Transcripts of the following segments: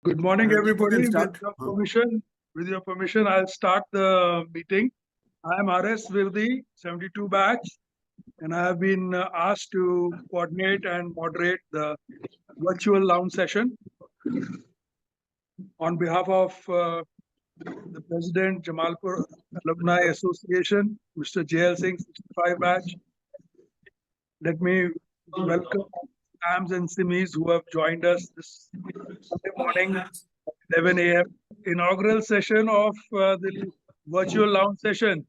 Good morning, everybody. Start. With your permission, I'll start the meeting. I am RS Virdi, 72 batch, and I have been asked to coordinate and moderate the virtual lounge session on behalf of the President, Jamalpur Alumni Association, Mr. JL Singh, 65 batch. Let me welcome Ams and Simis who have joined us this Sunday morning, 11 a.m. inaugural session of the virtual lounge session.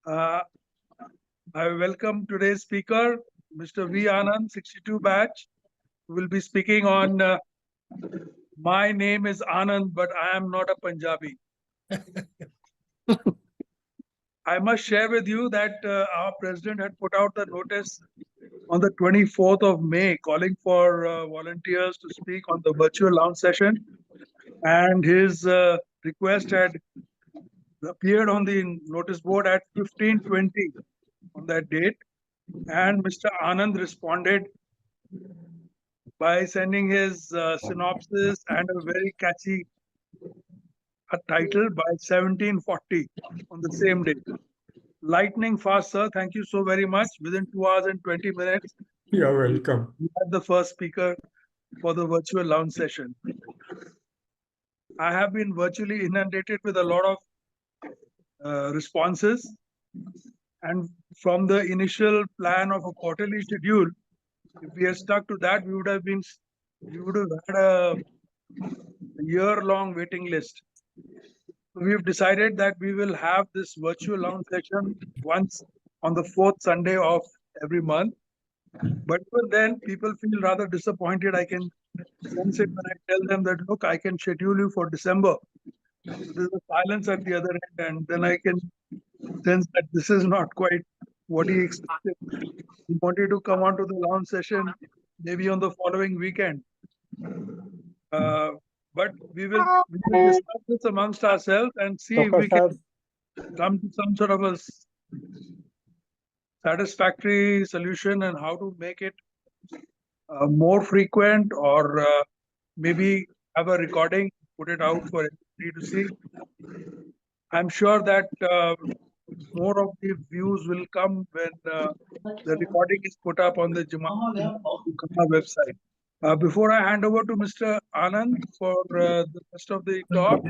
I welcome today's speaker, Mr. V Anand, 62 batch, who will be speaking on my name is Anand, but I am not a Punjabi. I must share with you that our president had put out the notice on the 24th of May calling for volunteers to speak on the virtual lounge session, and his request had appeared on the notice board at 15:20 on that date, and Mr. Anand responded by sending his synopsis and a very catchy title by 17:40 on the same day. Lightning fast, sir. Thank you so very much. Within 2 hours and 20 minutes, You're welcome. we had the first speaker for the virtual lounge session. I have been virtually inundated with a lot of responses, and from the initial plan of a quarterly schedule, if we had stuck to that, we would have had a year-long waiting list. We've decided that we will have this virtual lounge session once on the fourth Sunday of every month. But even then, people feel rather disappointed. I can sense it when I tell them that, look, I can schedule you for December. There's a silence at the other end, and then I can sense that this is not quite what he expected. He wanted to come on to the lounge session maybe on the following weekend. But we will discuss this amongst ourselves and see if we can come to some sort of a satisfactory solution and how to make it more frequent, or maybe have a recording, put it out for everybody to see. I'm sure that more of the views will come when the recording is put up on the Jamalpur website. Before I hand over to Mr. Anand for the rest of the talk,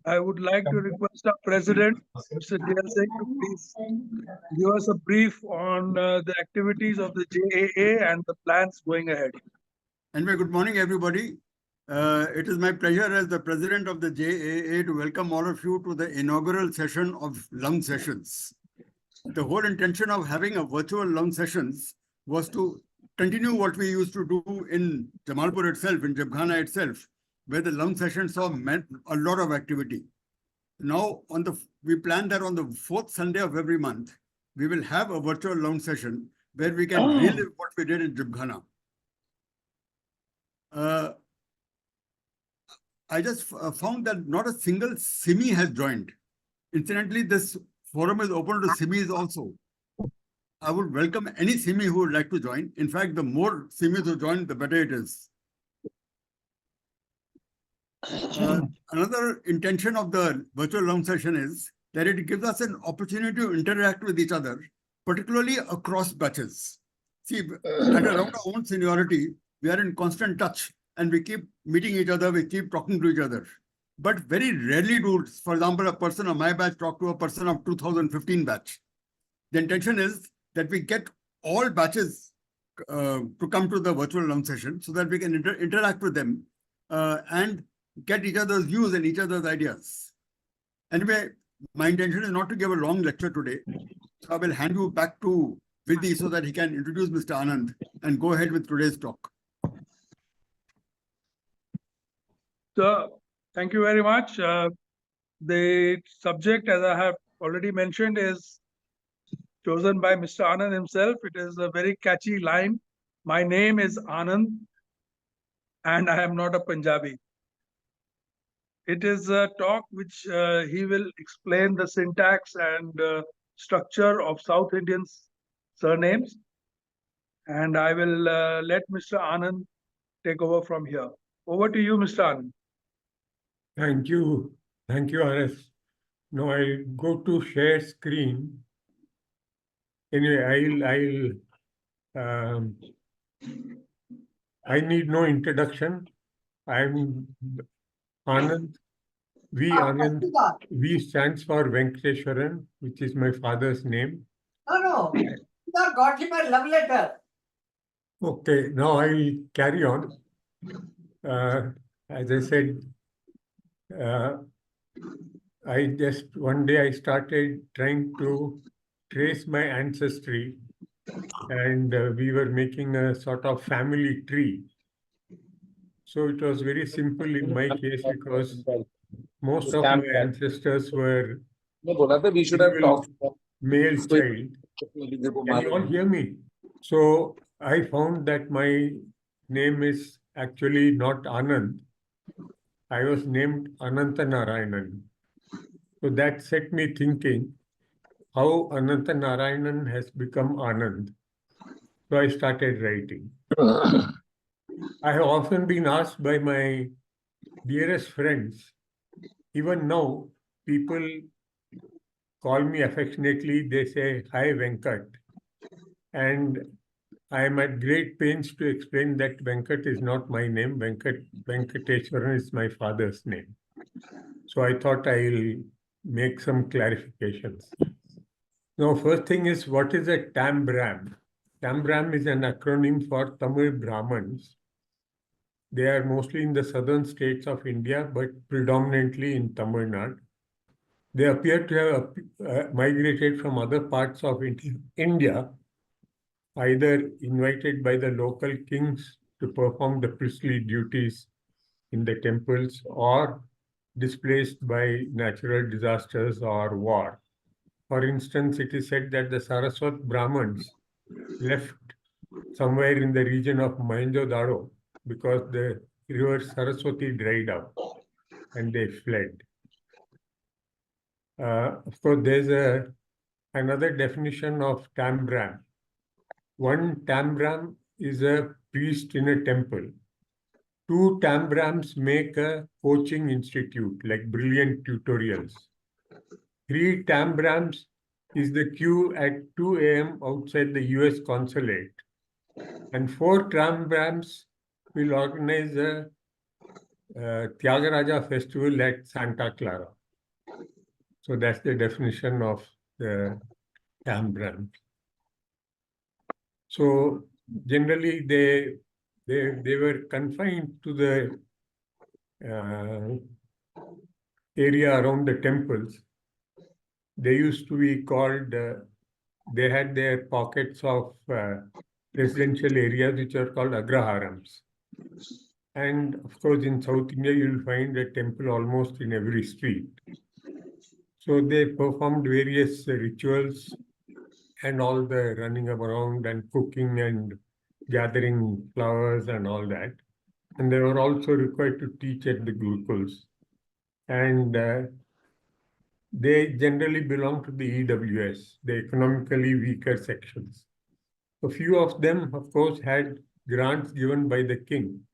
I would like to request our president, Mr. JL Singh, to please give us a brief on the activities of the JAA and the plans going ahead. Anyway, good morning, everybody. It is my pleasure as the president of the JAA to welcome all of you to the inaugural session of lounge sessions. The whole intention of having a virtual lounge sessions was to continue what we used to do in Jamalpur itself, in Jibghana itself, where the lounge sessions saw a lot of activity. Now, we plan that on the fourth Sunday of every month, we will have a virtual lounge session where we can relive what we did in Jibghana. I just found that not a single Simi has joined. Incidentally, this forum is open to Simis also. I would welcome any Simi who would like to join. In fact, the more Simis who join, the better it is. Another intention of the virtual lounge session is that it gives us an opportunity to interact with each other, particularly across batches. See, at around our own seniority, we are in constant touch and we keep meeting each other, we keep talking to each other. But very rarely do, for example, a person of my batch talk to a person of 2015 batch. The intention is that we get all batches to come to the virtual lounge session so that we can interact with them and get each other's views and each other's ideas. Anyway, my intention is not to give a long lecture today. So I will hand you back to Vidhi so that he can introduce Mr. Anand and go ahead with today's talk. So, thank you very much. The subject, as I have already mentioned, is chosen by Mr. Anand himself. It is a very catchy line. My name is Anand, and I am not a Punjabi. It is a talk which he will explain the syntax and structure of South Indian surnames. And I will let Mr. Anand take over from here. Over to you, Mr. Anand. Thank you. Thank you, RS. Now I'll go to share screen. Anyway, I need no introduction. I'm Anand. V Anand. V stands for Venkateswaran, which is my father's name. No. Sir got him a love letter. Okay, now I'll carry on. As I said, one day I started trying to trace my ancestry, and we were making a sort of family tree. So it was very simple in my case because most of my ancestors were we should have talked. male child. Can you all hear me? So I found that my name is actually not Anand. I was named Anantanarayanan. So that set me thinking how Anantanarayanan has become Anand. So I started writing. I have often been asked by my dearest friends, even now, people call me affectionately, they say, "Hi Venkat." And I am at great pains to explain that Venkat is not my name. Venkateswaran is my father's name. So I thought I'll make some clarifications. Now, first thing is, what is a Tambram? Tambram is an acronym for Tamil Brahmins. They are mostly in the southern states of India, but predominantly in Tamil Nadu. They appear to have migrated from other parts of India, either invited by the local kings to perform the priestly duties in the temples or displaced by natural disasters or war. For instance, it is said that the Saraswat Brahmins left somewhere in the region of Mohenjo-daro because the river Saraswati dried up and they fled. Of course, there's another definition of Tambram. One Tambram is a priest in a temple. Two Tambrams make a coaching institute, like brilliant tutorials. 3 Tambrams is the queue at 2 a.m. outside the US consulate. And 4 Tambrams will organize a Tyagaraja festival at Santa Clara. So that's the definition of the Tambram. So generally they were confined to the area around the temples. They used to be called, they had their pockets of residential areas which are called agraharams. And of course, in South India, you'll find a temple almost in every street. So they performed various rituals and all the running around and cooking and gathering flowers and all that. And they were also required to teach at the gurukuls. And they generally belong to the EWS, the economically weaker sections. A few of them, of course, had grants given by the king,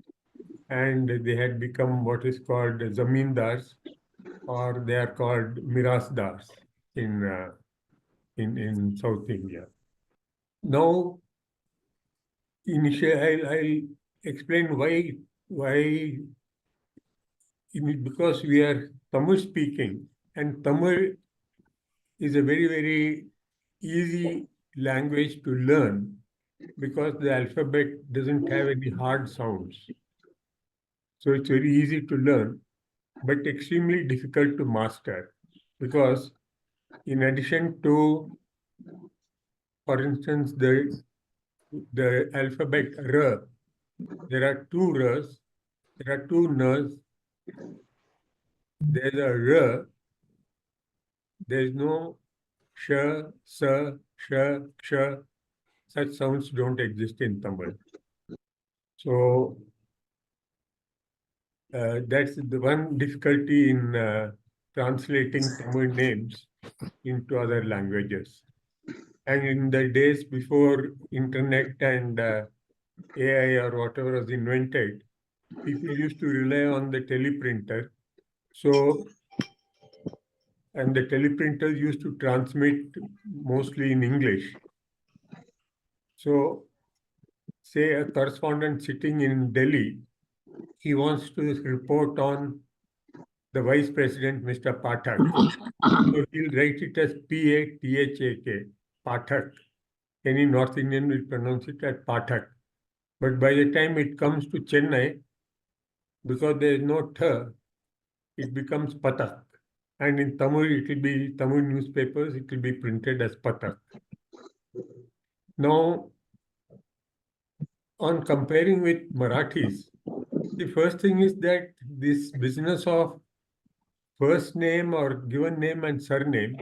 and they had become what is called zamindars, or they are called mirasdars in South India. Now, initially, I'll explain why. Because we are Tamil speaking, and Tamil is a very, very easy language to learn because the alphabet doesn't have any hard sounds. So it's very easy to learn, but extremely difficult to master because in addition to, for instance, the alphabet R, there are 2 Rs, there are 2 Ns, there's a R, there's no sh, sa, sh, ksha. Such sounds don't exist in Tamil. So that's the one difficulty in translating Tamil names into other languages. And in the days before internet and AI or whatever was invented, people used to rely on the teleprinter. So, and the teleprinters used to transmit mostly in English. So, say a correspondent sitting in Delhi, he wants to report on the Vice President, Mr. Pathak. So he'll write it as Pathak, Pathak. Any North Indian will pronounce it as Pathak. But by the time it comes to Chennai, because there is no th, it becomes Pathak. And in Tamil, it will be Tamil newspapers, it will be printed as Pathak. Now, on comparing with Marathis, the first thing is that this business of first name or given name and surname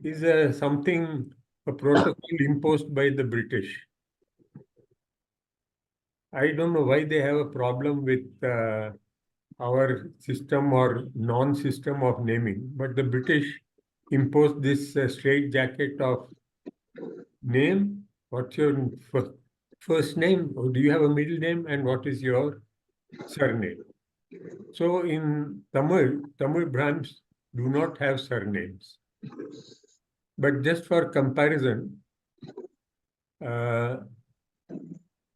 is a protocol imposed by the British. I don't know why they have a problem with our system or non-system of naming, but the British imposed this straight jacket of name. What's your first name? Or do you have a middle name? And what is your surname? So in Tamil Brahmins do not have surnames. But just for comparison,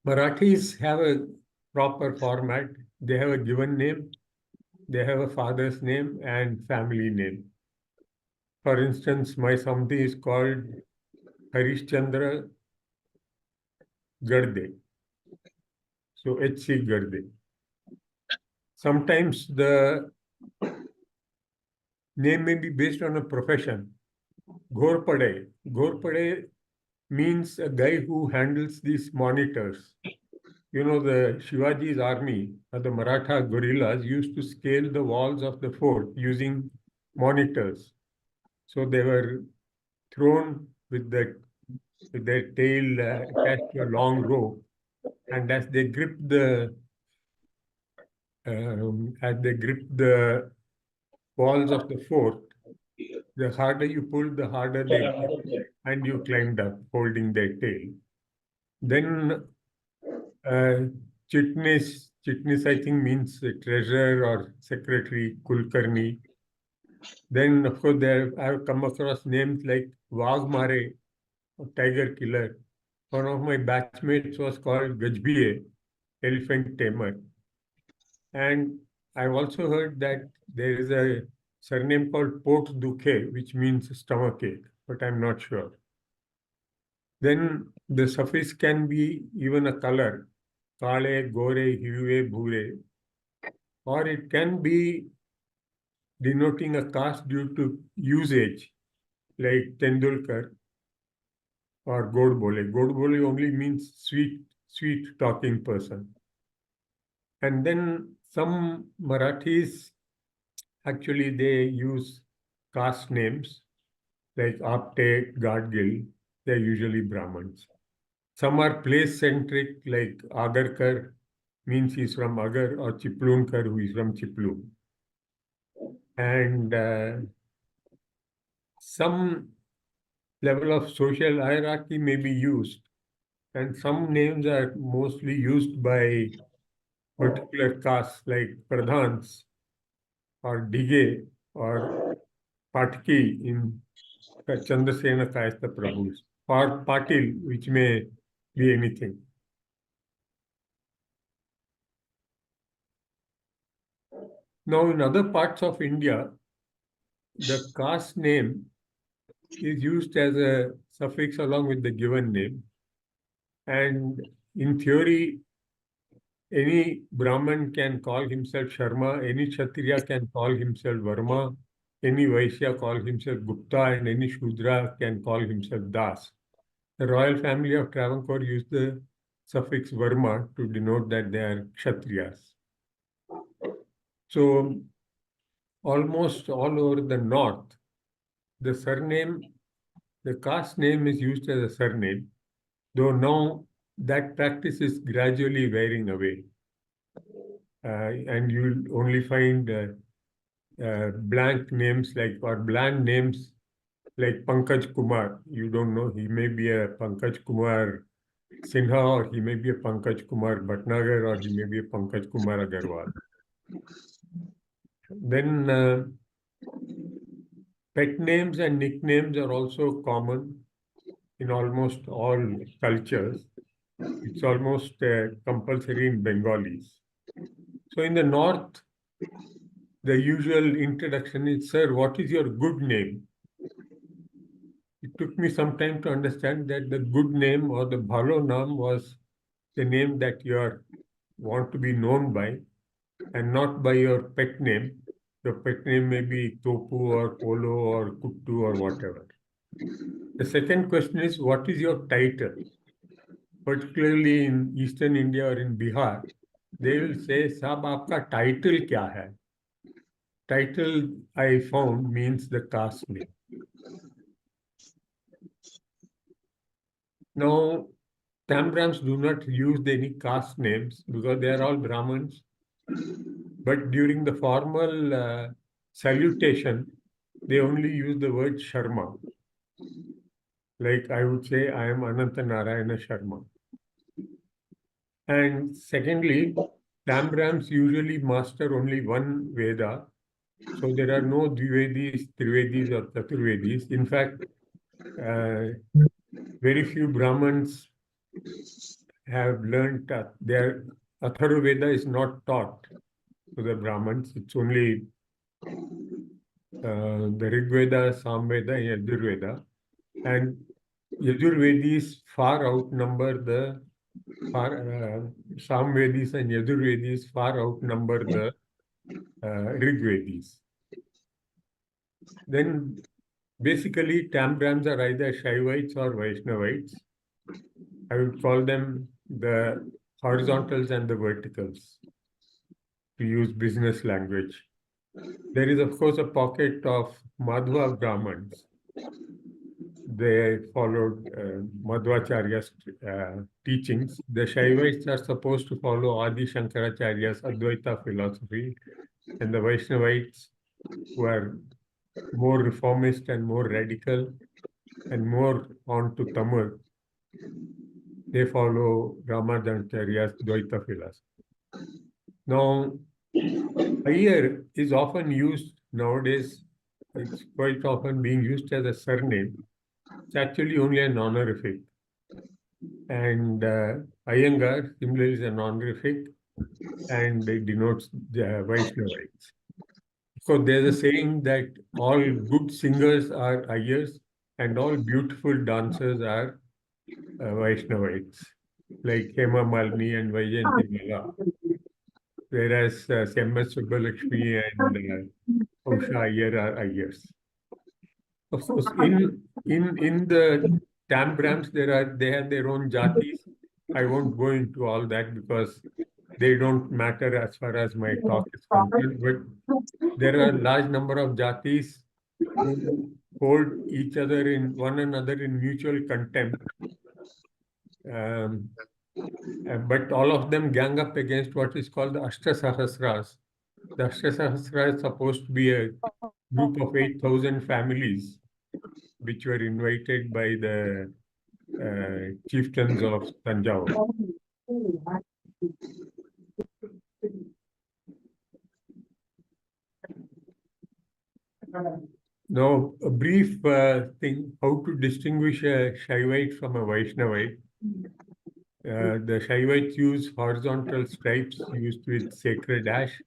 Marathis have a proper format. They have a given name, they have a father's name and family name. For instance, my Samti is called Harishchandra Garde. So H.C. Garde. Sometimes the name may be based on a profession. Ghorpade. Ghorpade means a guy who handles these monitors. You know, the Shivaji's army, the Maratha guerrillas, used to scale the walls of the fort using monitors. So they were thrown with their tail attached to a long rope, and as they gripped the walls of the fort, the harder you pulled, the harder they gripped, and you climbed up holding their tail. Then Chitnis I think means treasurer or secretary, Kulkarni. Then of course I have come across names like Wagmare, tiger killer. One of my batchmates was called Gajbiye, elephant tamer. And I've also heard that there is a surname called Pot Dukhe, which means stomachache, but I'm not sure. Then the suffix can be even a color, Kale, Gore, Hirve, Bhure, or it can be denoting a caste due to usage, like Tendulkar or Godbole. Godbole only means sweet talking person. And then some Marathis, actually they use caste names like Apte, Gadgil, they're usually Brahmins. Some are place-centric, like Agarkar means he's from Agar, or Chiplunkar, who is from Chiplu. And some level of social hierarchy may be used, and some names are mostly used by particular castes like Pradhans or Dige or Patki in Chandrasena Kayastha Prabhus, or Patil, which may be anything. Now, in other parts of India, the caste name is used as a suffix along with the given name. And in theory, any Brahman can call himself Sharma, any Kshatriya can call himself Varma, any Vaishya call himself Gupta, and any Shudra can call himself Das. The royal family of Travancore used the suffix Varma to denote that they are Kshatriyas. So, almost all over the north, the caste name is used as a surname, though now that practice is gradually wearing away. And you'll only find blank names or bland names like Pankaj Kumar. You don't know, he may be a Pankaj Kumar Sinha, or he may be a Pankaj Kumar Bhatnagar, or he may be a Pankaj Kumar Agarwal. Then pet names and nicknames are also common in almost all cultures. It's almost compulsory in Bengalis. So in the north, the usual introduction is, sir, what is your good name? It took me some time to understand that the good name or the bhalo naam was the name that you want to be known by, and not by your pet name. Your pet name may be Topu or Polo or Kuttu or whatever. The second question is, what is your title? Particularly in Eastern India or in Bihar, they will say, Sab, aapka title kya hai? Title, I found, means the caste name. Now, Tambrams do not use any caste names because they are all Brahmins. But during the formal salutation, they only use the word Sharma. Like I would say, I am Ananta Narayana Sharma. And secondly, Tambrams usually master only one Veda. So there are no Dvivedis, Trivedis, or Chaturvedis. In fact, very few Brahmins have learned that their Atharva Veda is not taught to the Brahmins. It's only the Rig Veda, Sam Veda, and Yadur Veda. And Yajurvedis far outnumber the Samvedis, and Yajurvedis far outnumber the Rigvedis. Then basically Tambrams are either Shaivites or Vaishnavites. I would call them the horizontals and the verticals, to use business language. There is, of course, a pocket of Madhva Brahmins. They followed Madhvacharya's teachings. The Shaivites are supposed to follow Adi Shankaracharya's Advaita philosophy, and the Vaishnavites, who are more reformist and more radical and more on to Tamil, they follow Ramanujacharya's Dvaita philosophy. Now, Iyer is often used nowadays, it's quite often being used as a surname. It's actually only an honorific. And Iyengar similarly is an honorific, and it denotes the Vaishnavites. So there's a saying that all good singers are Iyers and all beautiful dancers are Vaishnavites, like Hema Malini and Vaijayanti Mala. Whereas Semmas Subbalakshmi and Usha Iyer are Iyers. Of course, in the Tambrams, they have their own jatis. I won't go into all that because they don't matter as far as my talk is concerned. But there are a large number of jatis who hold one another in mutual contempt. But all of them gang up against what is called the Ashtasahasras. The Ashtasahasra is supposed to be a group of 8,000 families which were invited by the chieftains of Tanjavur. Now, a brief thing, how to distinguish a Shaivite from a Vaishnavite. The Shaivites use horizontal stripes used with sacred ash.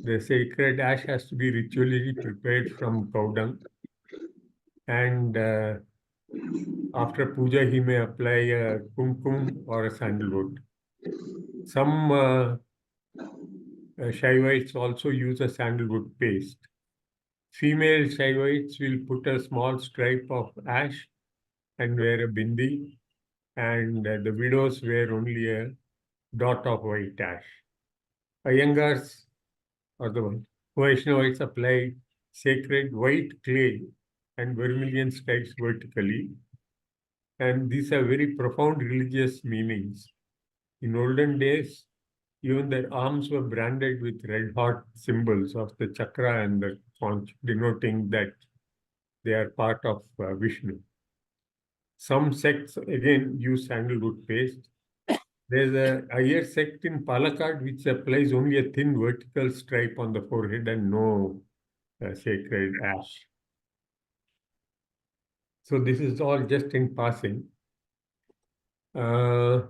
The sacred ash has to be ritually prepared from cow dung. And after puja, he may apply a kumkum or a sandalwood. Some Shaivites also use a sandalwood paste. Female Shaivites will put a small stripe of ash and wear a bindi, and the widows wear only a dot of white ash. Iyengars, or the Vaishnavites, apply sacred white clay and vermilion stripes vertically, and these have very profound religious meanings. In olden days, even their arms were branded with red-hot symbols of the chakra and the conch, denoting that they are part of Vishnu. Some sects again use sandalwood paste. There's a Iyer sect in Palakkad which applies only a thin vertical stripe on the forehead and no sacred ash. So this is all just in passing. Now,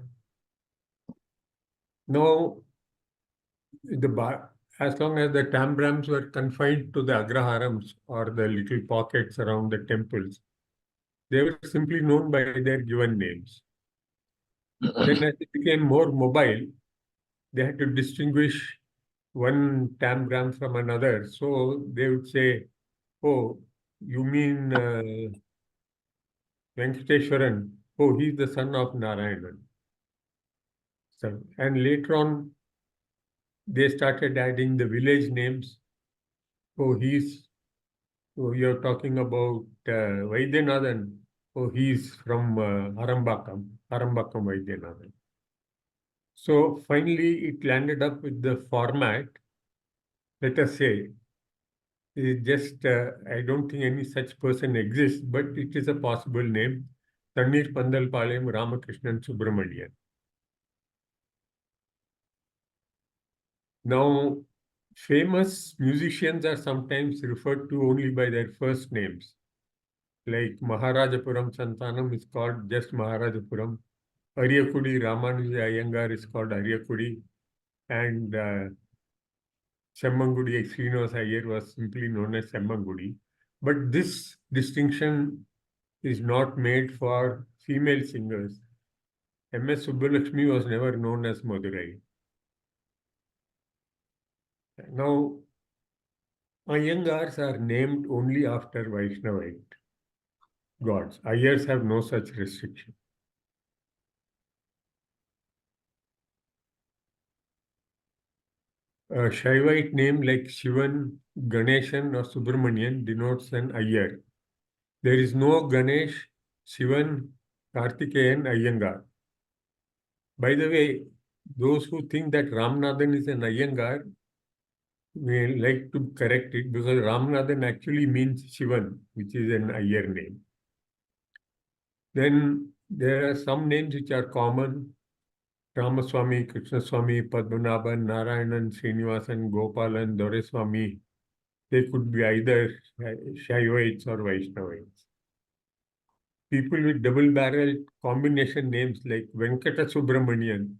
as long as the tambrams were confined to the agraharams or the little pockets around the temples, they were simply known by their given names. Then as it became more mobile, they had to distinguish one tambram from another. So they would say, oh, you mean Venkateshwaran? Oh, he's the son of Narayanan. So, and later on, they started adding the village names. Oh, you're talking about Vaidyanathan. Oh, he's from Arambakam Vaidyanathan. So finally, it landed up with the format, let us say, I don't think any such person exists, but it is a possible name, Tannir Pandalpalayam Ramakrishnan Subramanian. Now, famous musicians are sometimes referred to only by their first names. Like Maharajapuram Santanam is called just Maharajapuram. Ariyakudi Ramanuja Iyengar is called Ariyakudi. And Semmangudi Srinivas Iyer was simply known as Semmangudi. But this distinction is not made for female singers. M.S. Subbulakshmi was never known as Madurai. Now, Iyengars are named only after Vaishnavite gods. Iyers have no such restriction. A Shaivite name like Shivan, Ganeshan or Subramanian denotes an Iyer. There is no Ganesh, Shivan, Kartikeyan, Iyengar. By the way, those who think that Ramanathan is an Iyengar may like to correct it because Ramanathan actually means Shivan, which is an Iyer name. Then there are some names which are common. Ramaswamy, Krishnaswamy, Padmanabhan, Narayanan, Srinivasan, Gopalan, Doreswamy. They could be either Shaivites or Vaishnavites. People with double-barreled combination names like Venkata Subramanian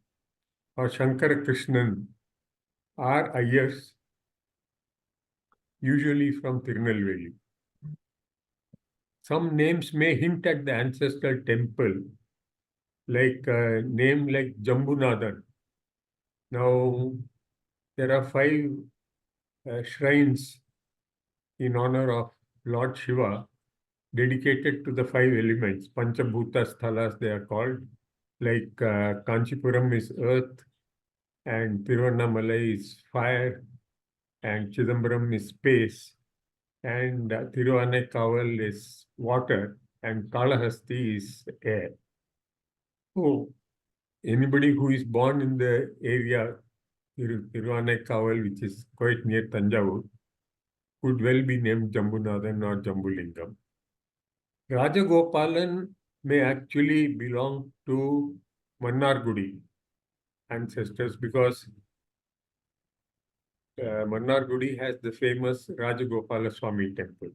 or Shankara Krishnan are Iyers, usually from Tirunelveli. Some names may hint at the ancestral temple, like a name like Jambunathan. Now, there are 5 shrines in honor of Lord Shiva dedicated to the 5 elements. Panchabhuta Sthalas they are called. Like Kanchipuram is earth, and Tiruvannamalai is fire, and Chidambaram is space, and Tiruvannaikaval is water, and Kalahasti is air. So, anybody who is born in the area, Tiruvannaikaval, which is quite near Tanjavur, could well be named Jambunathan or Jambulingam. Rajagopalan may actually belong to Mannargudi ancestors because Mannargudi has the famous Rajagopala Swami temple.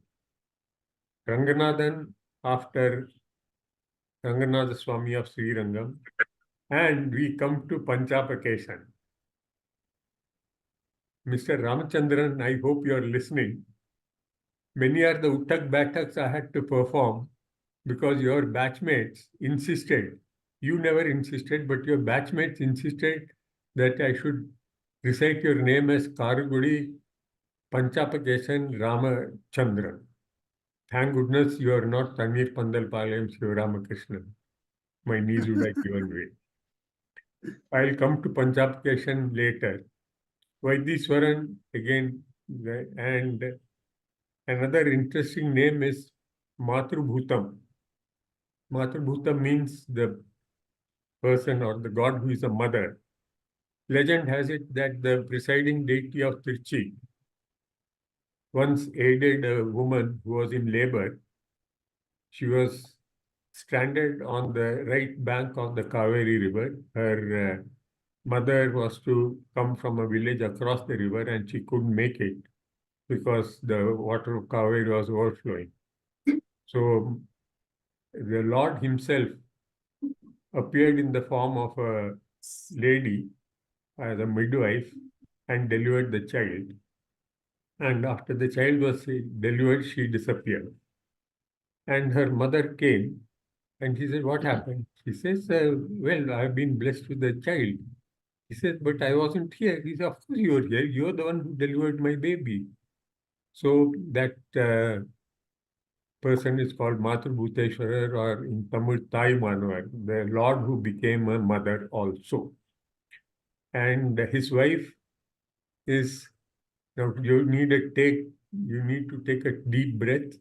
Ranganathan after Ranganatha Swami of Srirangam. And we come to Panchapakeshan. Mr. Ramachandran, I hope you are listening. Many are the Uttak Bataks I had to perform because your batchmates insisted. You never insisted, but your batchmates insisted that I should recite your name as Karugudi Panchapakeshan Ramachandran. Thank goodness you are not Tannir Pandalpalayam Sivaramakrishnan. My knees would have given way. I'll come to Panchapakeshan later. Vaidiswaran again, and another interesting name is Matrubhutam. Matrubhutam means the person or the god who is a mother. Legend has it that the presiding deity of Tirchi once aided a woman who was in labor. She was stranded on the right bank of the Kaveri River. Her mother was to come from a village across the river and she couldn't make it because the water of Kaveri was overflowing. So the Lord himself appeared in the form of a lady as a midwife and delivered the child. And after the child was delivered, she disappeared. And her mother came and she said, "What happened?" She says, "Well, I've been blessed with a child." He says, "But I wasn't here." He said, "Of course you were here. You're the one who delivered my baby." So that person is called Matru Bhuteshwarar, or in Tamil Thai Manavar, the Lord who became a mother also. And his wife is, now you need to take a deep breath.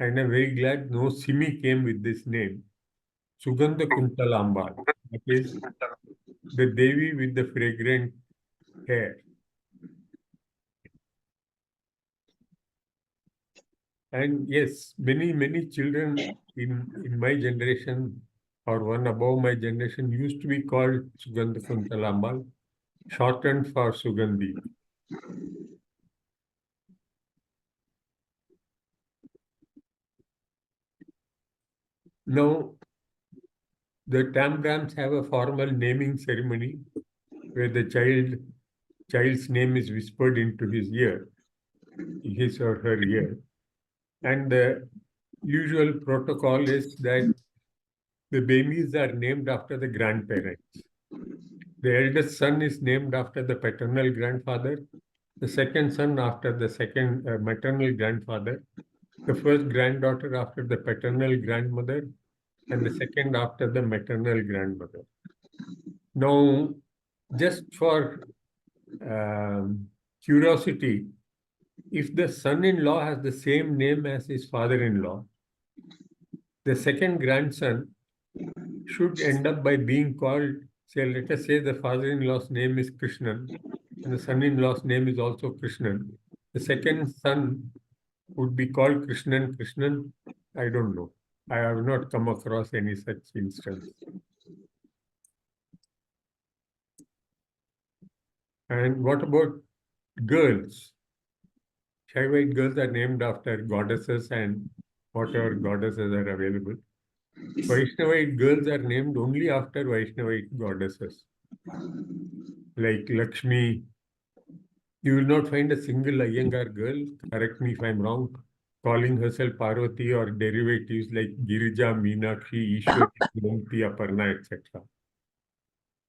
And I'm very glad no Simi came with this name. Sugandha Kuntalamba. That is the Devi with the fragrant hair. And yes, many children in my generation or one above my generation used to be called Sugandha Kuntalambal, shortened for Sugandhi. Now, the Tambrams have a formal naming ceremony where the child's name is whispered into his or her ear. And the usual protocol is that the babies are named after the grandparents. The eldest son is named after the paternal grandfather, the second son after the second maternal grandfather, the first granddaughter after the paternal grandmother, and the second after the maternal grandmother. Now, just for curiosity, if the son-in-law has the same name as his father-in-law, the second grandson should end up by being called, say, let us say the father-in-law's name is Krishnan, and the son-in-law's name is also Krishnan. The second son would be called Krishnan. I don't know. I have not come across any such instance. And what about girls? Shaivite girls are named after goddesses and whatever goddesses are available. Vaishnavite girls are named only after Vaishnavite goddesses. Like Lakshmi. You will not find a single Iyengar girl, correct me if I'm wrong, calling herself Parvati or derivatives like Girija, Meenakshi, Ishwari, Kumti, Aparna, etc.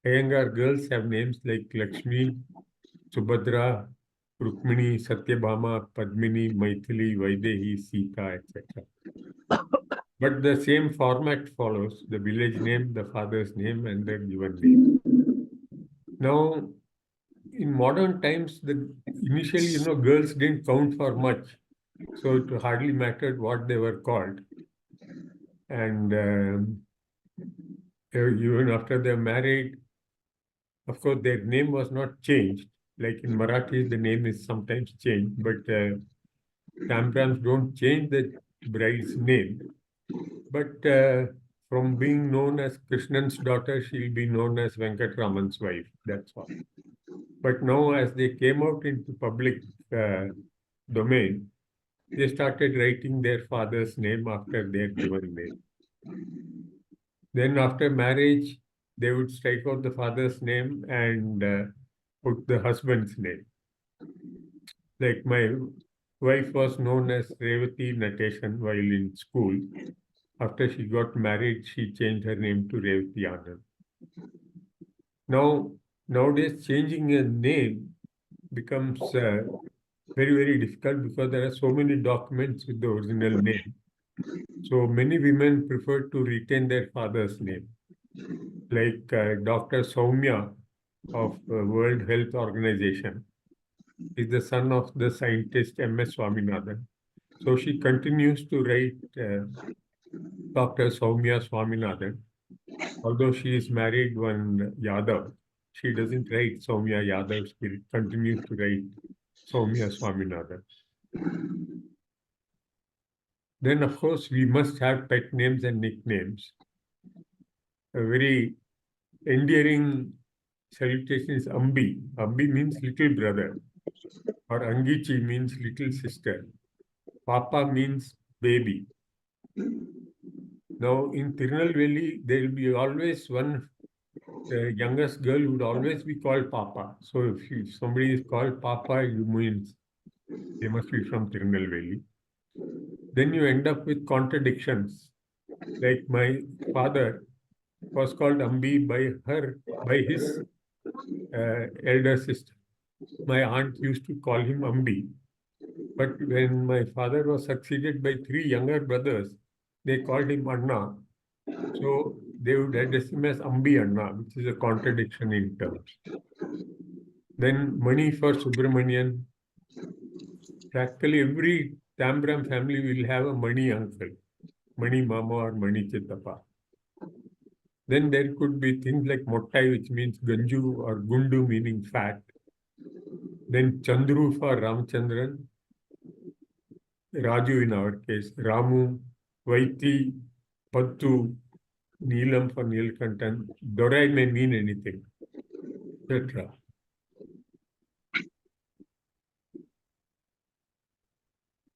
Iyengar girls have names like Lakshmi, Subhadra, Rukmini, Satyabhama, Padmini, Maithili, Vaidehi, Sita, etc. But the same format follows: the village name, the father's name, and the given name. Now, in modern times, initially, girls didn't count for much. So it hardly mattered what they were called. And even after they're married, of course, their name was not changed. Like in Marathi, the name is sometimes changed, but Tambrams don't change the bride's name. But from being known as Krishnan's daughter, she'll be known as Venkatraman's wife. That's all. But now, as they came out into public domain, they started writing their father's name after their given name. Then after marriage, they would strike out the father's name and put the husband's name. Like my wife was known as Revati Nateshan while in school. After she got married, she changed her name to Revati Anand. Nowadays, changing a name becomes very difficult because there are so many documents with the original name. So many women prefer to retain their father's name. Like Dr. Soumya of World Health Organization is the son of the scientist M.S. Swaminathan. So she continues to write Dr. Soumya Swaminathan. Although she is married one Yadav, she doesn't write Soumya Yadav, she continues to write Soumya Swaminathan. Then, of course, we must have pet names and nicknames. A very endearing salutation is Ambi. Ambi means little brother, or Angichi means little sister. Papa means baby. Now, in Tirunelveli, there will be always one youngest girl would always be called Papa. So if somebody is called Papa, you means they must be from Tirunelveli. Then you end up with contradictions. Like my father was called Ambi by his elder sister. My aunt used to call him Ambi. But when my father was succeeded by 3 younger brothers, they called him Anna. So they would address him as Ambi Anna, which is a contradiction in terms. Then Mani for Subramanian. Practically every Tambram family will have a Mani uncle, Mani Mama or Mani Chittappa. Then there could be things like Mottai, which means Ganju, or Gundu, meaning fat. Then Chandru for Ramchandran, Raju in our case, Ramu, Vaiti, Pattu, Neelam for Neelkantan. Dorai may mean anything, etc.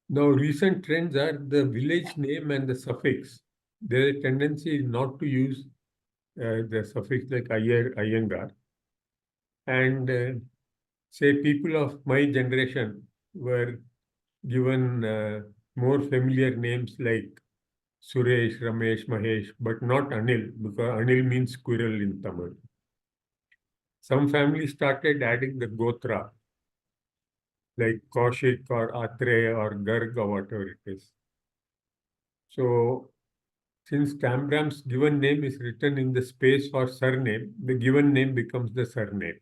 Now, recent trends are the village name and the suffix. There is a tendency not to use the suffix like Ayer, Iyengar. And say people of my generation were given more familiar names like Suresh, Ramesh, Mahesh, but not Anil, because Anil means squirrel in Tamil. Some families started adding the Gotra, like Kaushik or Atre or Garg or whatever it is. So, since Tambram's given name is written in the space for surname, the given name becomes the surname.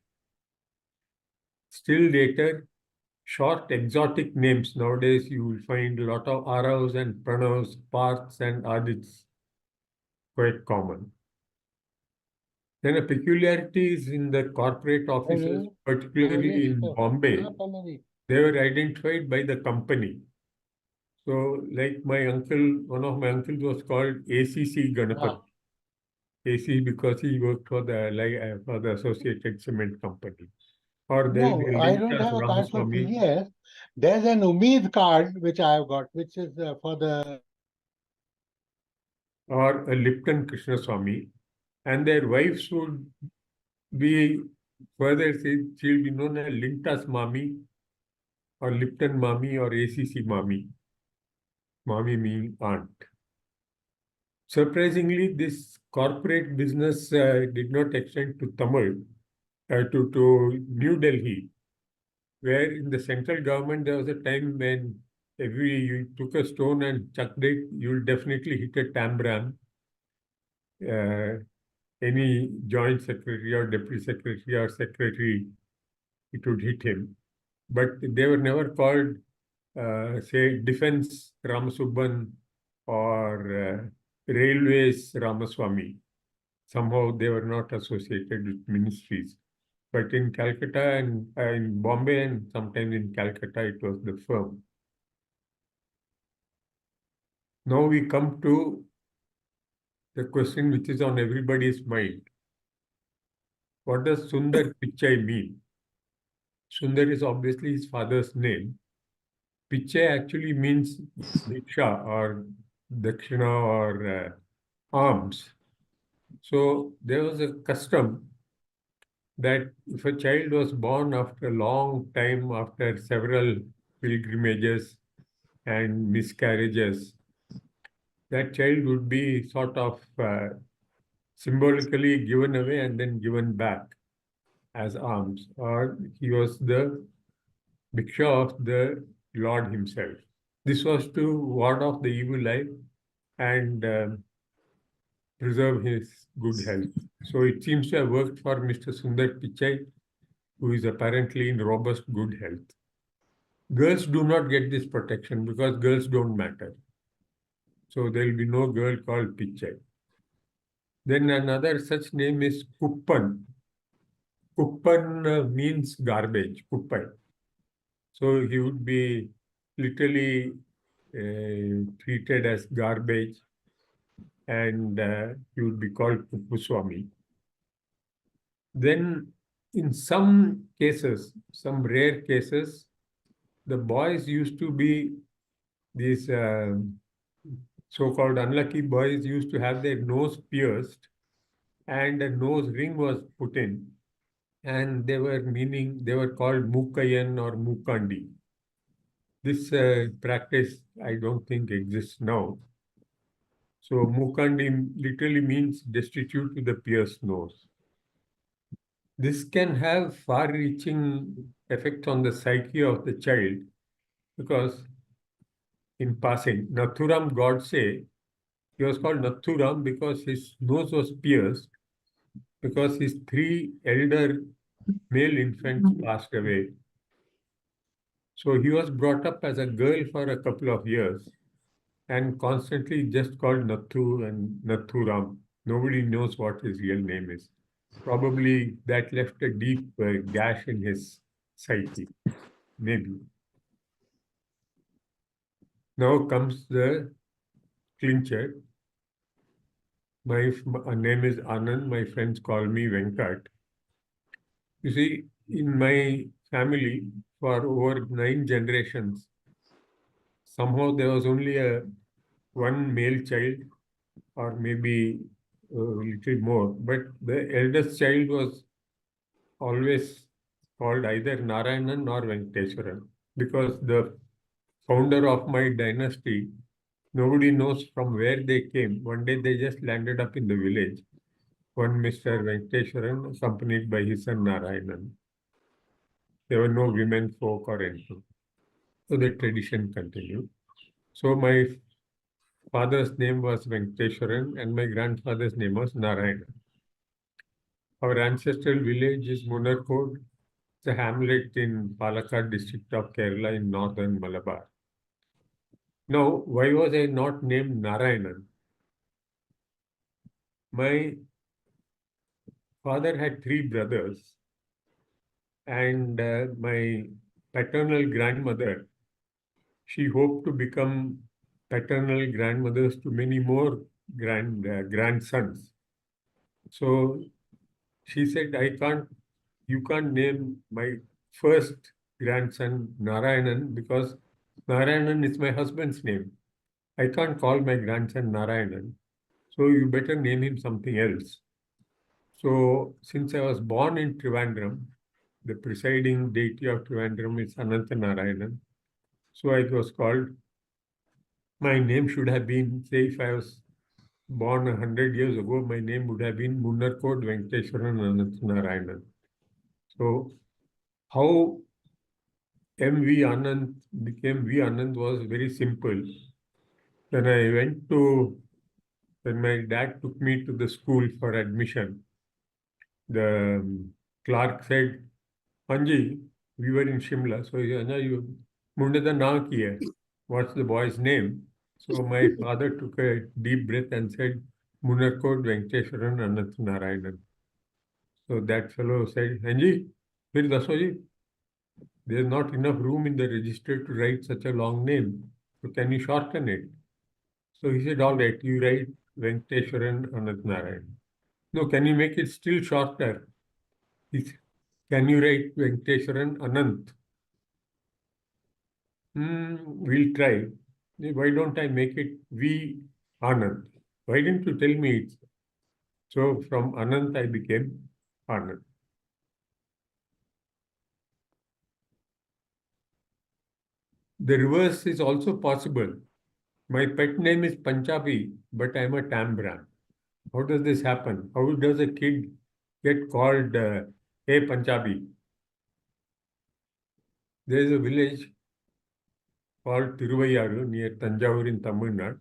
Still later, short exotic names. Nowadays, you will find a lot of Aravs and Pranavs, Parths and Adits, quite common. Then a peculiarity is in the corporate offices, particularly in Bombay, they were identified by the company. So, like my uncle, one of my uncles was called ACC Ganapati. AC because he worked for the Associated Cement Company. Or there will be No, a I link don't as have a card for Ramaswamy, PGS. There's an Umeed card which I have got, which is for the. or a Lipton Krishnaswamy, and their wives would be further said she'll be known as Lintas Mami or Lipton Mami or ACC Mami. Mami meaning aunt. Surprisingly, this corporate business did not extend to Tamil, to New Delhi, where in the central government there was a time when you took a stone and chucked it, you'll definitely hit a tambram. Any joint secretary or deputy secretary or secretary, it would hit him. But they were never called, say, Defense Ramasubban or Railways Ramaswamy. Somehow they were not associated with ministries. But in Calcutta and in Bombay and sometimes in Calcutta, it was the firm. Now we come to the question which is on everybody's mind. What does Sundar Pichai mean? Sundar is obviously his father's name. Pichai actually means diksha or dakshina or alms. So there was a custom that if a child was born after a long time, after several pilgrimages and miscarriages, that child would be sort of symbolically given away and then given back as alms, or he was the bhiksha of the Lord himself. This was to ward off the evil eye and preserve his good health. So it seems to have worked for Mr. Sundar Pichai, who is apparently in robust good health. Girls do not get this protection because girls don't matter. So there will be no girl called Pichai. Then another such name is Kuppan. Kuppan means garbage, Kuppai. So he would be literally treated as garbage, and he would be called Kupuswami. Then in some cases, some rare cases, the boys used to be these so-called unlucky boys used to have their nose pierced and a nose ring was put in, and they were called Mukayan or Mukandi. This practice I don't think exists now. So Mukandi literally means destitute with a pierced nose. This can have far-reaching effects on the psyche of the child, because in passing, Nathuram Godse, he was called Nathuram because his nose was pierced, because his 3 elder male infants passed away. So he was brought up as a girl for a couple of years and constantly just called Nathu and Nathuram. Nobody knows what his real name is. Probably that left a deep gash in his psyche, maybe. Now comes the clincher. My name is Anand. My friends call me Venkat. You see, in my family, for over 9 generations, somehow there was only one male child, or maybe a little more, but the eldest child was always called either Narayanan or Venkateswaran, because the founder of my dynasty, nobody knows from where they came. One day they just landed up in the village. One Mr. Venkateswaran, accompanied by his son Narayanan. There were no women folk or anything. So the tradition continued. So my father's name was Venkateswaran and my grandfather's name was Narayanan. Our ancestral village is Munarkod. It's a hamlet in Palakkad district of Kerala in northern Malabar. Now, why was I not named Narayanan? My father had 3 brothers, and my paternal grandmother, she hoped to become paternal grandmothers to many more grandsons. So she said, you can't name my first grandson Narayanan, because Narayanan is my husband's name. I can't call my grandson Narayanan. So you better name him something else. So since I was born in Trivandrum, the presiding deity of Trivandrum is Ananta Narayanan. So I was called. My name should have been, say, if I was born 100 years ago, my name would have been Munnarkod Venkateswaran Ananta Narayanan. So how M.V. Anand became V. Anand was very simple. When my dad took me to the school for admission, the clerk said, Anji, we were in Shimla. So he said, you Mundada na ki hai. What's the boy's name? So my father took a deep breath and said, Munarkod Venkateswaran Anant Narayanan. So that fellow said, Anji, fir daso ji, there's not enough room in the register to write such a long name. So can you shorten it? So he said, all right, you write Venkateswaran Anant Narayan. No, can you make it still shorter? He said, can you write Venkateswaran Anant? We'll try. Why don't I make it V Anand? Why didn't you tell me it? So from Anand I became Anand. The reverse is also possible. My pet name is Punjabi, but I'm a Tambran. How does this happen? How does a kid get called Hey Punjabi? There is a village called Tiruvayaru near Tanjavur in Tamil Nadu.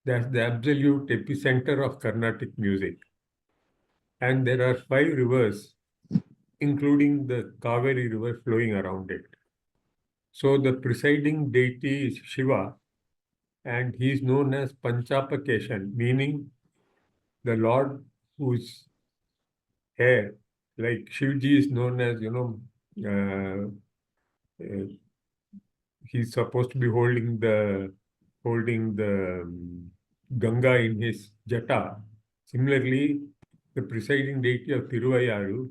That's the absolute epicenter of Carnatic music. And there are 5 rivers, including the Kaveri river flowing around it. So the presiding deity is Shiva, and he is known as Panchapakeshan, meaning the Lord whose hair, like Shivji is known as, he's supposed to be holding the holding the Ganga in his jata. Similarly, the presiding deity of Tiruvayaru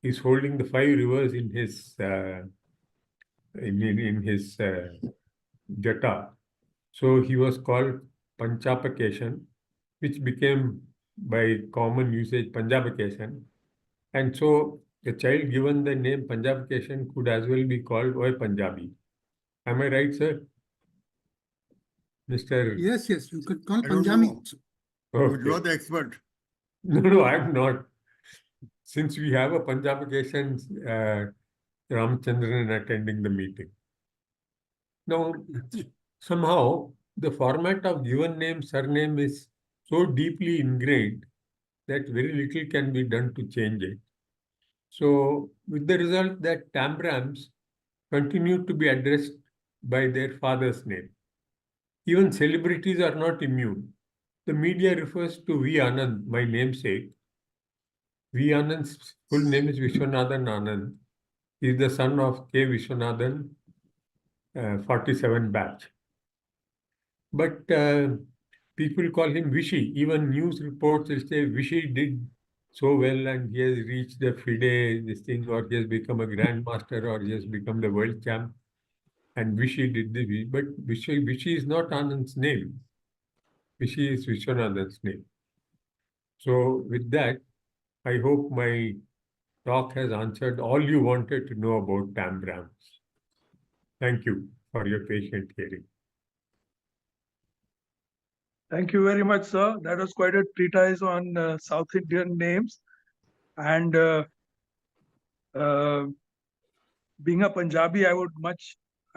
is holding the 5 rivers in his jata. So he was called Panchapakeshan, which became by common usage Panjabakeshan. And so a child given the name Panjabakeshan could as well be called Oy Punjabi. Am I right, sir? Mr. Yes, yes, you could call I don't Punjabi know. also. But you Okay. are the expert. No, I'm not. Since we have a Punjabikation Ramchandran attending the meeting. Now, somehow the format of given name, surname is so deeply ingrained that very little can be done to change it. So, with the result that Tambrams continue to be addressed by their father's name. Even celebrities are not immune. The media refers to V Anand, my namesake. V Anand's full name is Vishwanathan Anand. He is the son of K. Vishwanathan, 47 batch. But people call him Vishy. Even news reports will say Vishy did so well and he has reached the FIDE, this thing, or he has become a grandmaster, or he has become the world champ. And Vishy did the, but Vishy is not Anand's name. Vishy is Vishwanathan's name. So with that, I hope my talk has answered all you wanted to know about Tambrams. Thank you for your patient hearing. Thank you very much, sir. That was quite a treatise on South Indian names. And being a Punjabi, I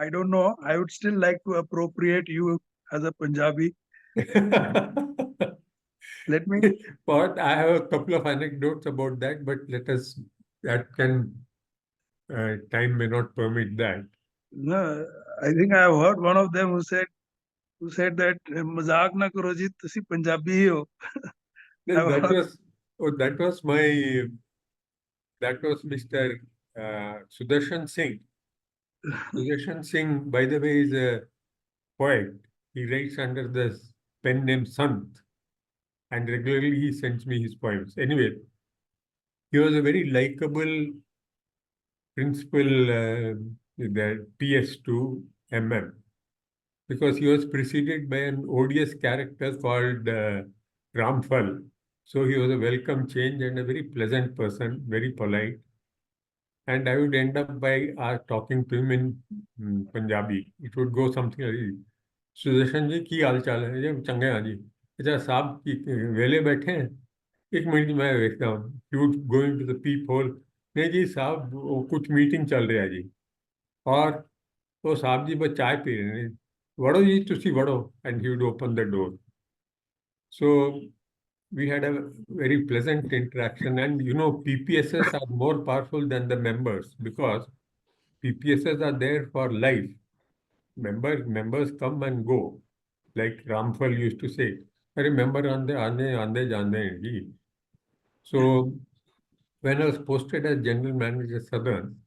don't know, I would still like to appropriate you as a Punjabi. Let me. But I have a couple of anecdotes about that, but time may not permit that. No, I think I have heard one of them who said that mazak na karo ji, tusi Punjabi hi ho. That was Mr. Sudarshan Singh. Sudarshan Singh, by the way, is a poet. He writes under the pen name Sant, and regularly he sends me his poems. Anyway, he was a very likable principal, the PS2 MM, because he was preceded by an odious character called Ramphal. So he was a welcome change and a very pleasant person, very polite. And I would end up by talking to him in Punjabi. It would go something like, Sudarshan ji, ki हाल चाल है? ये चंगे हाँ जी. अच्छा साहब की वेले बैठे हैं? एक मिनट मैं देखता हूँ. He would go into the peephole. नहीं जी साहब, कुछ मीटिंग चल रही है जी. और वो साहब जी बस चाय पी रहे हैं. वड़ो जी तुसी वड़ो. And he would open the door. So we had a very pleasant interaction, and PPSs are more powerful than the members because PPSs are there for life. Members come and go, like Ramphal used to say. I remember ande. So when I was posted as general manager Southern,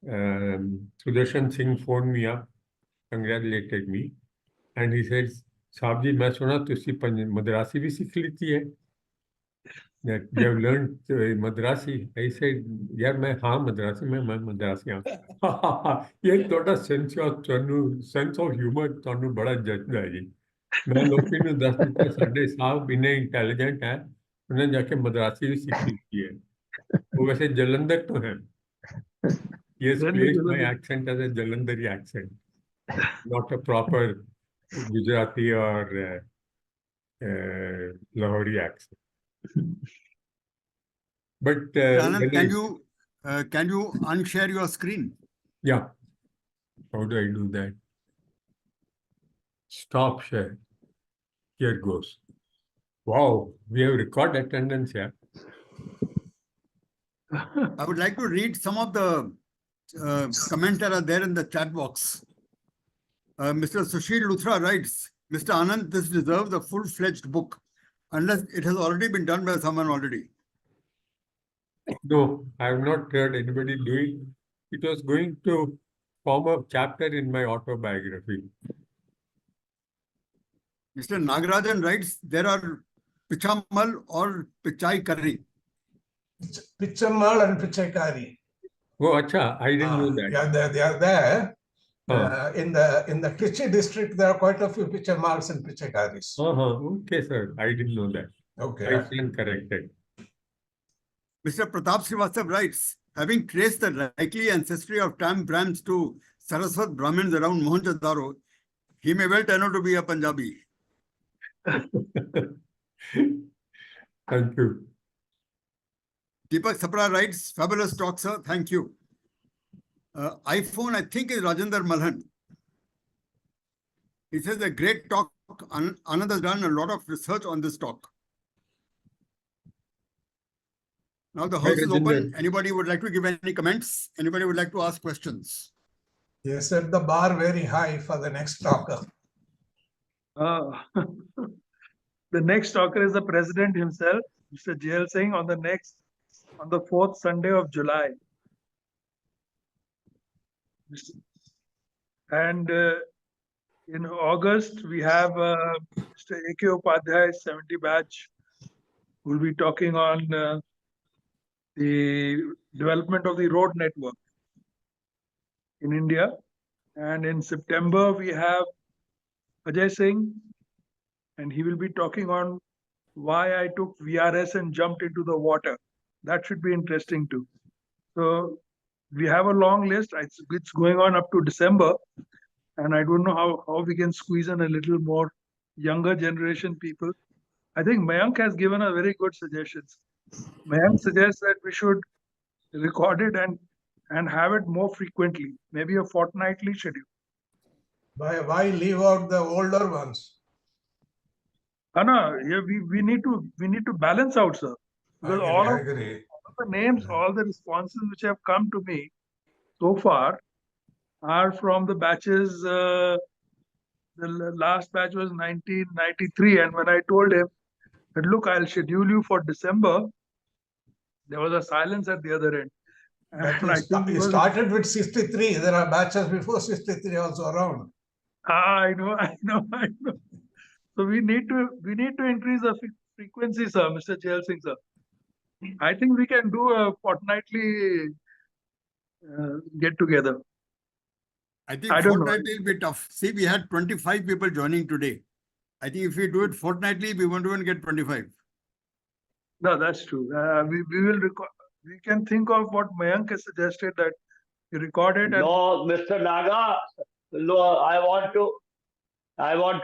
Sudarshan Singh phoned me up, congratulated me, and he said, "Saab ji, मैं सुना तुसी मद्रासी भी सीख लेती है." That you have learned Madrasi. I said, yeah, मैं Madrasi हाँ. ये थोड़ा sense of humor ਤੁਹਾਨੂੰ ਬੜਾ ਜੱਜਦਾ ਹੈ ਜੀ. मैं लोग ਨੂੰ ਦੱਸ ਦਿੱਤਾ ਸਾਡੇ ਸਾਹਿਬ ਇੰਨੇ इंटेलिजेंट है, उन्हें जाके मद्रासी भी सीख ली है. वो वैसे जलंधर तो है. He has placed my accent as a Jalandhari accent, not a proper Gujarati or Lahori accent. But Anand, can you unshare your screen? Yeah. How do I do that? Stop share. Here goes. Wow, we have record attendance here. I would like to read some of the comments that are there in the chat box. Mr. Sushil Luthra writes, Mr. Anand, this deserves a full-fledged book, unless it has already been done by someone already. No, I have not heard anybody do it. It was going to form a chapter in my autobiography. Mr. Nagarajan writes, there are Pichamal or Pichai curry. Pichamal and Pichaikari. Oh, acha, I didn't know that. Yeah, they are there. Huh. In the Trichy district, there are quite a few Pichamals and Pichaikaris. Okay, sir. I didn't know that. Okay. I stand corrected. Mr. Pratap Srivastav writes, having traced the likely ancestry of Tam Brahms to Saraswat Brahmins around Mohenjo-daro, he may well turn out to be a Punjabi. Thank you. Deepak Sapra writes, fabulous talk, sir. Thank you. iPhone, I think, is Rajendra Malhan. He says a great talk. Anand has done a lot of research on this talk. Now the house is open. Anybody would like to give any comments? Anybody would like to ask questions? He set the bar very high for the next talker. The next talker is the president himself, Mr. JL Singh, on the 4th Sunday of July. And in August, we have Mr. A.K. Upadhyay, 70 batch, who will be talking on the development of the road network in India. And in September, we have Ajay Singh, and he will be talking on why I took VRS and jumped into the water. That should be interesting too. So we have a long list. It's going on up to December. And I don't know how we can squeeze in a little more younger generation people. I think Mayank has given a very good suggestions. Mayank suggests that we should record it and have it more frequently, maybe a fortnightly schedule. Why leave out the older ones? No, yeah, we need to balance out, sir. Because I agree. all the names, all the responses which have come to me so far are from the batches. The last batch was 1993, and when I told him that, look, I'll schedule you for December, there was a silence at the other end. But you started with 63. There are batches before 63 also around. I know. So we need to increase the frequency, sir, Mr. Jail Singh, sir. I think we can do a fortnightly get together. I think fortnightly will be tough. See, we had 25 people joining today. I think if we do it fortnightly, we won't even get 25. No, that's true. We will record. We can think of what Mayank has suggested, that you record it. And no, Mr. Naga. No, I want to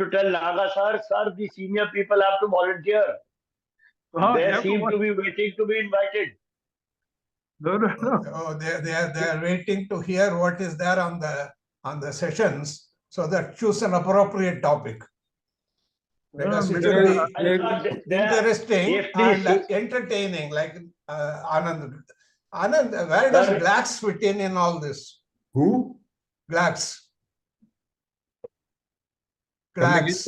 tell Naga sir, the senior people have to volunteer. They seem to be waiting to be invited. No. Oh, they are waiting to hear what is there on the sessions, so that choose an appropriate topic. Because it will be interesting and entertaining, like Anand. Anand, where does blacks fit in all this? Who? Blacks. Glass.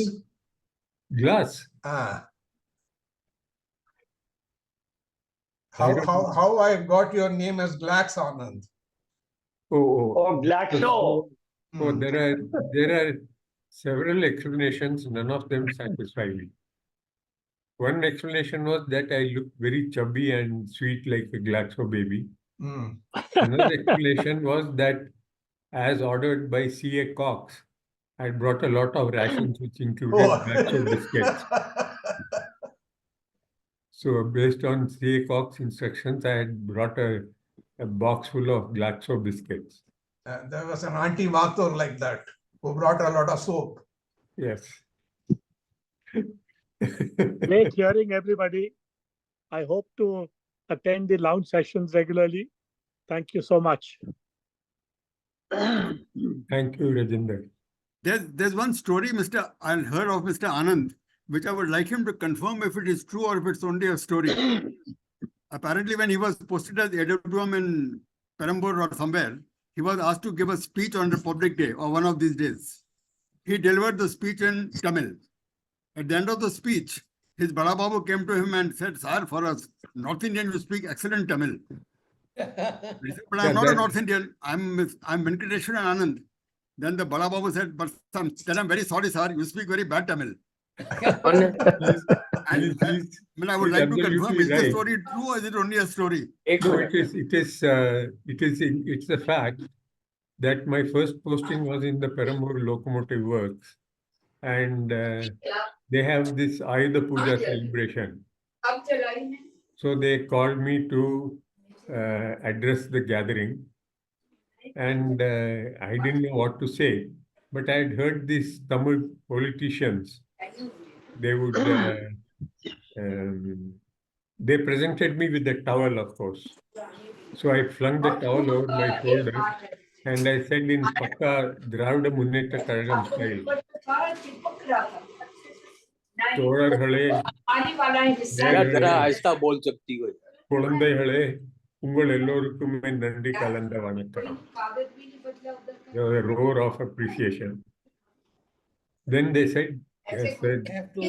How I got your name as Glax, Anand? Oh, Glaxo. Oh, there are several explanations. None of them satisfy me. One explanation was that I look very chubby and sweet like a Glaxo baby. Another explanation was that, as ordered by C.A. Cox, I brought a lot of rations which included Glaxo biscuits. So based on C.A. Cox's instructions, I had brought a box full of Glaxo biscuits. There was an Auntie Mathur like that, who brought a lot of soap. Yes. Great hearing, everybody. I hope to attend the lounge sessions regularly. Thank you so much. Thank you, Rajinder. There's one story I heard of Mr. Anand, which I would like him to confirm if it is true or if it's only a story. Apparently, when he was posted as AWM in Perambur or somewhere, he was asked to give a speech on Republic Day or one of these days. He delivered the speech in Tamil. At the end of the speech, his Bada Babu came to him and said, "Sir, for a North Indian, you speak excellent Tamil." He said, "But I'm not a North Indian. I'm Venkateshwar Anand." Then the Bada Babu said, "But then I'm very sorry, sir. You speak very bad Tamil." He's, And, he's, I would he's like to confirm, absolutely is the right. story true or is it only a story? No, it's a fact that my first posting was in the Paramur Locomotive Works, and they have this Ayuda Puja celebration. So they called me to address the gathering, and I didn't know what to say, but I had heard these Tamil politicians. They would they presented me with a towel, of course. So I flung the towel over my shoulder and I said in Pakka Dravida Munneta Kazhagam style, தோழர்களே, நேயர்களே, बोल सकती हो குழந்தைகளே, உங்கள் எல்லோருக்குமே நன்றி கலந்த வணக்கம். There was a roar of appreciation. Then they said, yes,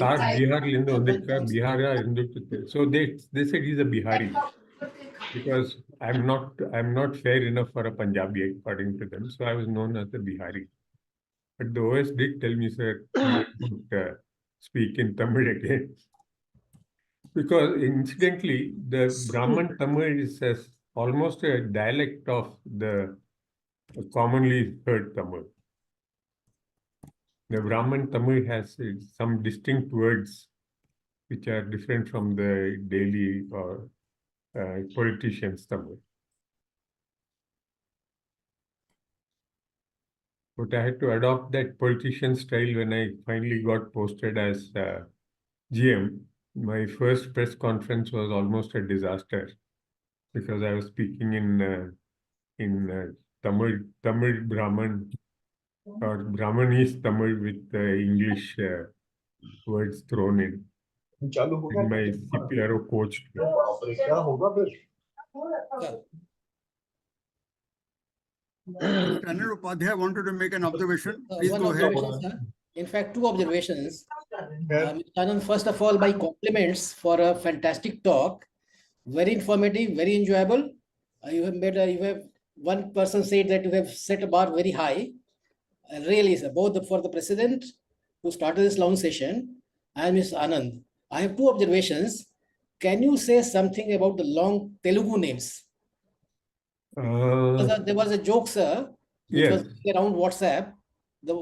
Sar Bihar-linda vandirukka, Bihara irunduttu. So they said he's a Bihari because I'm not fair enough for a Punjabi according to them. So I was known as a Bihari. But the OS did tell me, sir, you could speak in Tamil again. Because incidentally, the Brahman Tamil is almost a dialect of the commonly heard Tamil. The Brahman Tamil has some distinct words which are different from the daily or politicians' Tamil. But I had to adopt that politician style when I finally got posted as GM. My first press conference was almost a disaster because I was speaking in Tamil Brahman or Brahmanese Tamil with English words thrown in. And my CPRO coached me. Mr. Upadhyay wanted to make an observation. Please One go ahead. observation, sir. In fact, two observations. Mr. Anand, first of all, my compliments for a fantastic talk. Very informative, very enjoyable. You have one person said that you have set a bar very high. Really, sir, both for the president who started this long session and Mr. Anand. I have two observations. Can you say something about the long Telugu names? There was a joke, sir, which Yes. was around WhatsApp. The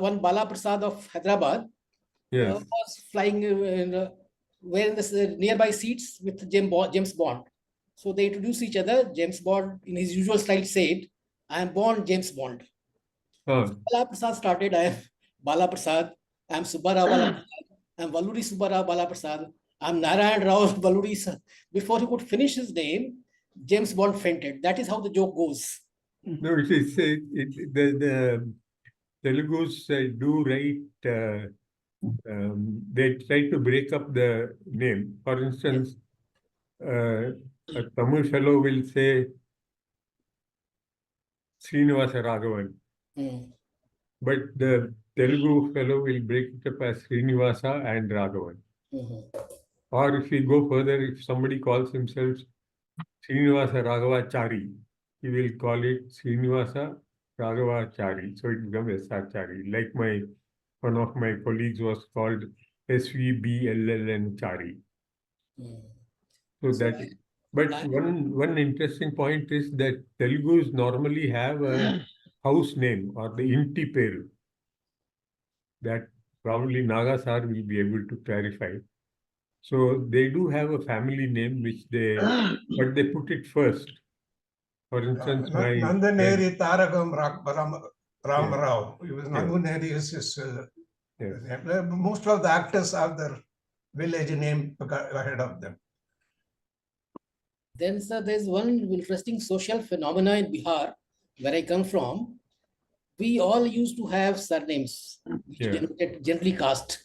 one Bala Prasad of Hyderabad Yes. was flying wearing the nearby seats with James Bond. So they introduced each other. James Bond, in his usual style, said, "I am born James Bond." Bala Prasad started, "I am Bala Prasad. I am Subbarao Bala Prasad. I am Valluri Subbarao Bala Prasad. I am Narayan Rao Valluri." Before he could finish his name, James Bond fainted. That is how the joke goes. No, it is the Telugus do write. They try to break up the name. For instance, a Tamil fellow will say Srinivasa Raghavan, but the Telugu fellow will break it up as Srinivasa and Raghavan. Or if we go further, if somebody calls himself Srinivasa Raghava Chari, he will call it Srinivasa Raghava Chari. So it becomes SR Chari. Like one of my colleagues was called SVBLLN Chari. But one interesting point is that Telugus normally have a house name or the inti peru that probably Naga sir will be able to clarify. So they do have a family name but they put it first. For instance, Nandaneri Taragam Ram Rao. He was Yes. Nandaneri is his. Most of the actors have their village name ahead of them. Then, sir, there's one interesting social phenomena in Bihar, where I come from. We all used to have surnames, which generally cast.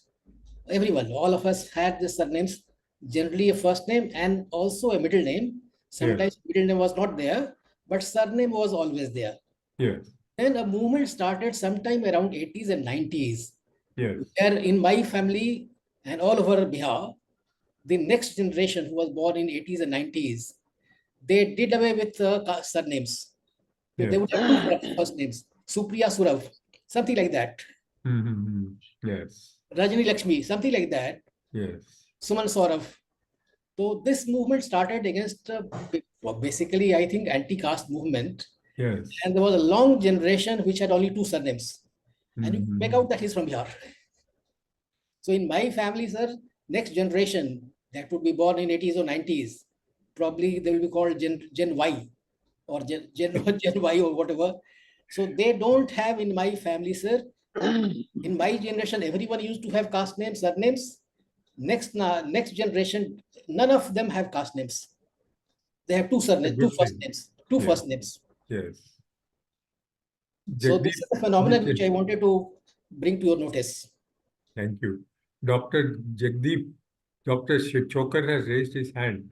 Everyone, all of us had the surnames, generally a first name and also a middle name. Sometimes middle name was not there, but surname was always there. Yes. Then a movement started sometime around 80s and 90s. Yes. Where in my family and all over Bihar, the next generation who was born in 80s and 90s, they did away with surnames. They would have two first names, Supriya Surav, something like that. Yes. Rajani Lakshmi, something like that. Yes. Suman Saurav. So this movement started against, basically, I think, anti-caste movement. Yes. And there was a long generation which had only 2 surnames. And you make out that he's from Bihar. So in my family, sir, next generation that would be born in 80s or 90s, probably they will be called Gen Y or Gen Y or whatever. So they don't have in my family, sir. In my generation, everyone used to have caste names, surnames. Next generation, none of them have caste names. They have 2 surnames, 2 first names, 2 Yeah. first names. Yes. So this is a phenomenon which I wanted to bring to your notice. Thank you. Dr. Jagdeep, Dr. Chokar has raised his hand.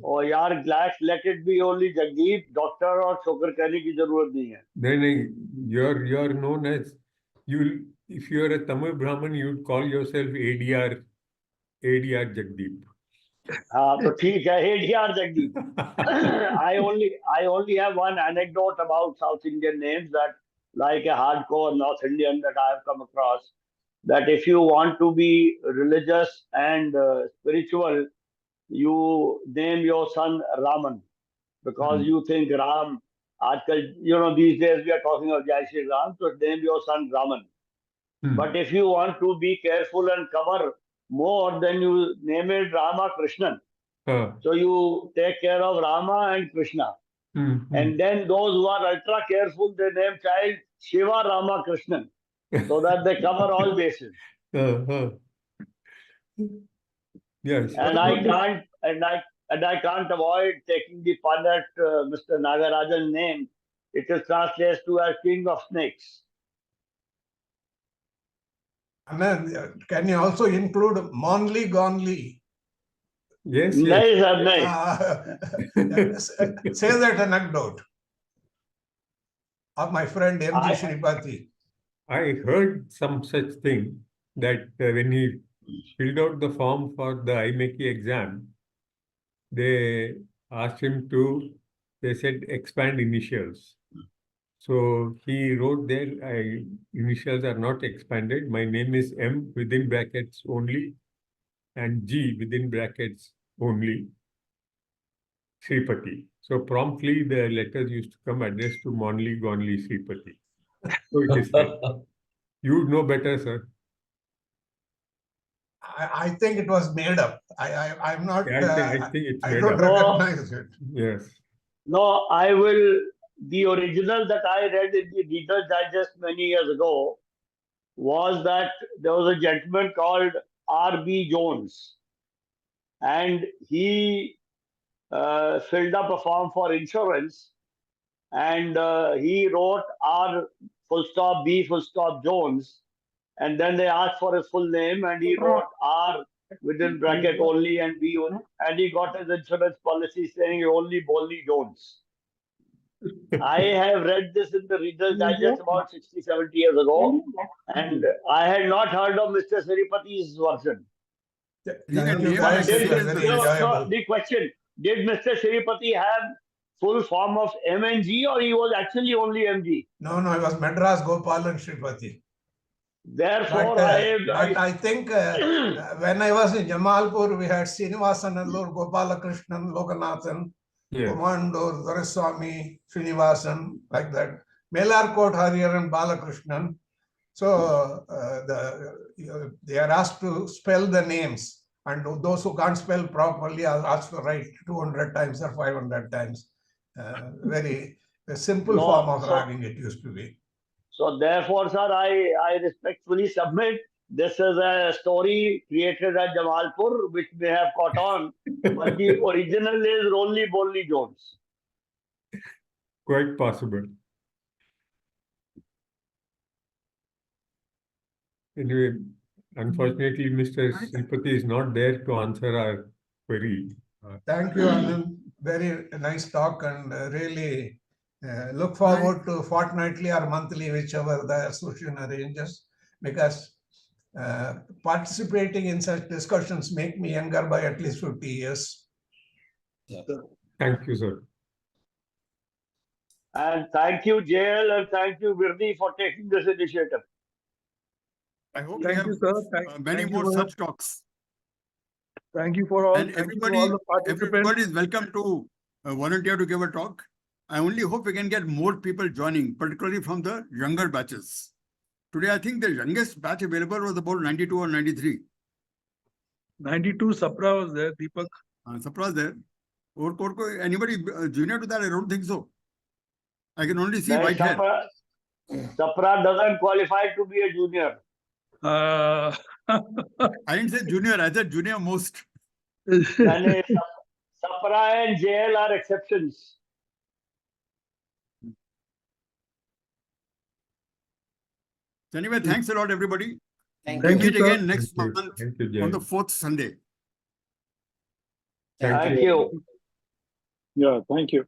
Oh, yaar, let it be only Jagdeep, doctor or Chokar कहने की जरूरत नहीं है. Then you're known as, if you're a Tamil Brahmin, you'd call yourself ADR Jagdeep. हाँ, तो ठीक है, ADR Jagdeep. I only have one anecdote about South Indian names, that like a hardcore North Indian that I have come across, that if you want to be religious and spiritual, you name your son Raman, because you think Ram, these days we are talking of Jai Shri Ram, so name your son Raman. But if you want to be careful and cover more, then you name it Rama Krishnan. So you take care of Rama and Krishna. And then those who are ultra careful, they name child Shiva Rama Krishnan, so that they cover all bases. Yes. And I can't avoid taking the fun at Mr. Nagarajan's name. It is translated to as King of Snakes. Anand, can you also include Monly Gonly? Yes, Nahi, yes. sir, nahi. Say that anecdote of my friend M.G. Shripati. I heard some such thing that when he filled out the form for the IMECI exam, they asked him to, they said, expand initials. So he wrote there, initials are not expanded. My name is M within brackets only and G within brackets only, Sripati. So promptly the letters used to come addressed to Monly Gonly Sripati. So it is said. You know better, sir. I think it was made up. I'm not. I think it's I made don't up. recognize it. Yes. No, the original that I read in the Reader's Digest many years ago was that there was a gentleman called R.B. Jones, and he filled up a form for insurance, and he wrote R full stop B full stop Jones, and then they asked for his full name, and he wrote R within bracket only and B only, and he got his insurance policy saying only Bolly Jones. I have read this in the Reader's Digest about 60, 70 years ago, and I had not heard of Mr. Sripati's version. Thank you. But Very enjoyable. the question, did Mr. Sripati have full form of MNG, or he was actually only MG? No, it was Madras Gopalan Sripati. Therefore, But I think when I was in Jamalpur, we had Srinivasan Allur, Gopalakrishnan, Loganathan, Commando, Doreswamy, Srinivasan, like that. Melarkot Harrier and Balakrishnan. So they are asked to spell the names, and those who can't spell properly are asked to write 200 times or 500 times. Very simple form of writing it used to be. So therefore, sir, I respectfully submit this is a story created at Jamalpur, which may have caught on, but the original is Rolly Bolly Jones. Quite possible. Anyway, unfortunately, Mr. Sripati is not there to answer our query. Thank you, Anand. Very nice talk, and really look forward to fortnightly or monthly, whichever the association arranges, because participating in such discussions make me younger by at least 50 years. Thank you, sir. And thank you, JL, and thank you, Virdi, for taking this initiative. I hope we Thank have you, sir. many thank you more for- such talks. Thank you for all. And Thank you for all the participants. everybody is welcome to volunteer to give a talk. I only hope we can get more people joining, particularly from the younger batches. Today, I think the youngest batch available was about 92 or 93. 92 Sapra was there, Deepak. Surprise there. Or anybody junior to that? I don't think so. I can only see The white hair. Sapra doesn't qualify to be a junior. Uh, I didn't say junior, I said junior most. And Sapra and JL are exceptions. So anyway, thanks a lot, everybody. Thank We'll Thank you, meet sir. again next Thank you. month Thank you, on the Jay. 4th Sunday. Thank you. Yeah, thank you.